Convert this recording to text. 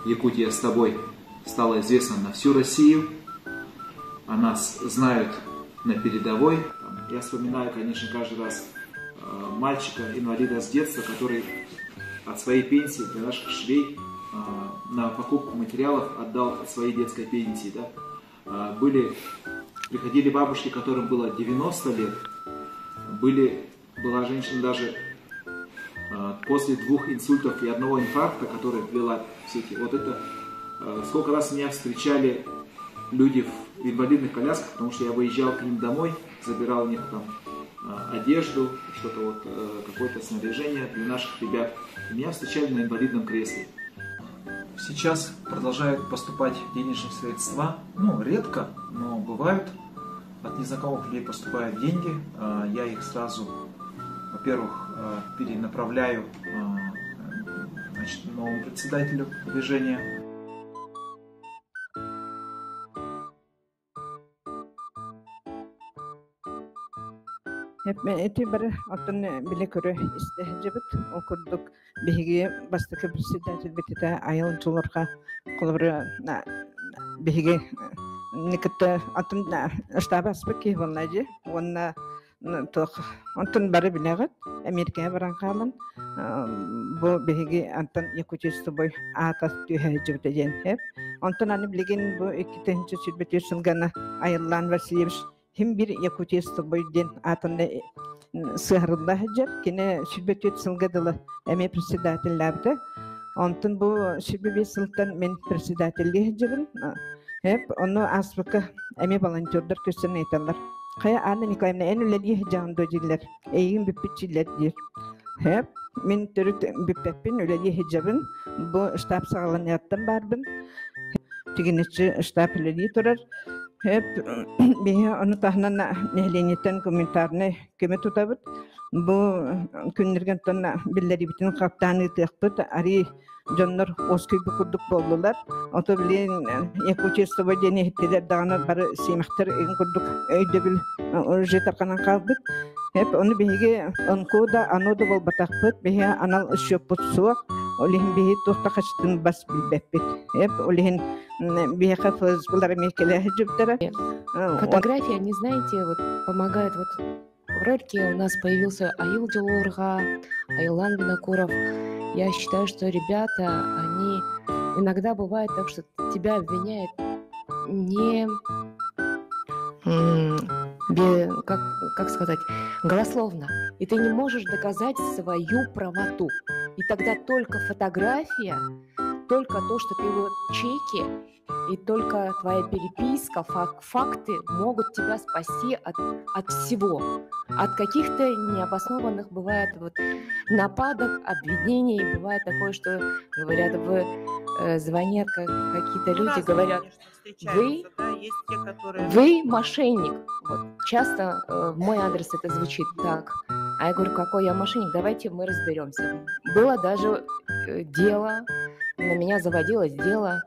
Якутия с тобой стала известна на всю Россию. О нас знают на передовой. Я вспоминаю, конечно, каждый раз мальчика-инвалида с детства, который от своей пенсии для наших швей на покупку материалов отдал от своей детской пенсии. Да? Приходили бабушки, которым было 90 лет. Была женщина даже после 2 инсультов и 1 инфаркта, которая ввела все эти. Вот это сколько раз меня встречали люди в инвалидных колясках, потому что я выезжал к ним домой, забирал у них там одежду, что-то вот, какое-то снаряжение для наших ребят. И меня встречали на инвалидном кресле. Сейчас продолжают поступать денежные средства, редко, но бывают. От незнакомых людей поступают деньги. Я их сразу, во-первых, перенаправляю новому председателю движения. Эти бары атын биле көрө истехжебит окурдук биһиги бастыкы председатель битите айыл жолорга колбура биһиги никетте атын штабаспыки волнажи онна тох антын бары билегат Америкага баран калын бу биһиги антын якутисты бой атас түйһэжибит эжен хеп антын аны билеген бу 2-нче сүрбөтү сылгана айыллан Васильевич Хим bir Якутия бойден атында сыгырында хаджар, кине сүрбөтөт сылгадылы эме председатель лабды. Онтын бу сүрбөбе сылтан мен председательге хаджабын. Хеп, оны аспыка эме волонтердар көсін айталар. Кая Анна Николаевна эн үлелі хаджағын дожилер, эйгін бүппітчилер дер. Хеп, мен түрік бүппеппен үлелі хаджабын, бу штаб сағаланияттан барбын. Тигенечі штаб үлелі тұрар. Hep onu tahnana nehleniyeten komentarını köme tutabıt. Bu günlerden sonra billeri bütün kaptanı tıkpıt. Ari canlar oskuybu kurduk boldular. Otobilen Yakutiyası var diye nehittiler. Dağına barı simahtır en kurduk. Öyde bil jetar kanan kaldık. Hep onu bihi onko da anoda bol batakpıt. Bihi anal ışıpıt suak. Olihin bihi tuhta kaçtın bas bilbepit. Hep olihin Фотография, они, знаете, вот помогают. Вот в ролике у нас появился Айыл Джолорга, Айлан Винокуров. Я считаю, что ребята, они иногда бывает так, что тебя обвиняют не, как сказать, голословно. И ты не можешь доказать свою правоту. И тогда только фотография, только то, что ты вот чеки, и только твоя переписка, факты могут тебя спасти от всего. От каких-то необоснованных бывает вот нападок, обвинений. Бывает такое, что говорят, звонят какие-то люди, говорят, вы мошенник. Вот. Часто в мой адрес это звучит так. А я говорю, какой я мошенник? Давайте мы разберемся. Было даже дело, на меня заводилось дело